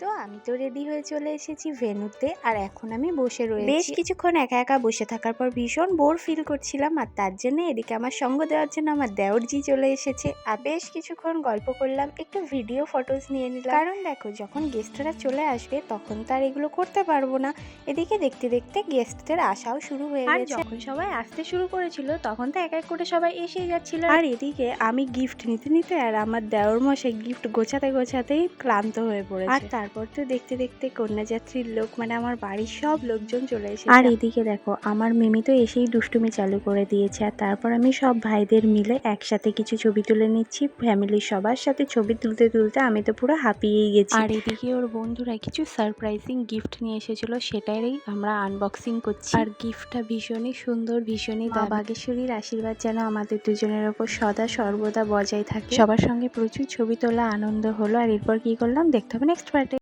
তো আমি তো রেডি হয়ে চলে এসেছি ভেন্যুতে, আর এখন আমি বসে রয়েছি। বেশ কিছুক্ষণ একা একা বসে থাকার পর ভীষণ বোর ফিল করছিলাম, আর তার জন্য এদিকে আমার সঙ্গ দেওয়ার জন্য আমার দেওরজি চলে এসেছে। আর বেশ কিছুক্ষণ গল্প করলাম, একটু ভিডিও ফটোজ নিয়ে নিলাম, কারণ দেখো যখন গেস্টরা চলে আসবে তখন তার এগুলো করতে পারবো না। এদিকে দেখতে দেখতে গেস্টদের আসাও শুরু হয়ে গেছে। যখন সবাই আসতে শুরু করেছিল তখন তো এক এক করে সবাই এসেই যাচ্ছিল, আর এদিকে আমি গিফট নিতে নিতে আর আমার দেওর মশাই গিফট গোছাতে গোছাতেই ক্লান্ত হয়ে পড়েছে। আর তারপর তো দেখতে দেখতে কন্যাযাত্রীর লোক মানে আমার বাড়ির সব লোকজন চলে এসেছে। আর এদিকে দেখো আমার মিমি তো এসেই দুষ্টুমি চালু করে দিয়েছে। আর তারপর আমি সব ভাইদের মিলে একসাথে কিছু ছবি তুলে নিচ্ছি, ফ্যামিলির সবার সাথে ছবি তুলতে তুলতে আমি তো পুরো হাঁপিয়েই গেছি। আর এদিকে ওর বন্ধুরা কিছু সারপ্রাইজিং গিফট নিয়ে এসেছিল, সেটারই আমরা আনবক্সিং করছি। আর গিফটটা ভীষণই সুন্দর, ভীষণই দারুণ। বাগেশ্বরীর আশীর্বাদ যেন আমাদের দুজনের ওপর সদা সর্বদা বজায় থাকে। সবার সঙ্গে প্রচুর ছবি তোলা, আনন্দ হলো। আর এরপর কি করলাম দেখতে হবে নেক্সট পার্টে।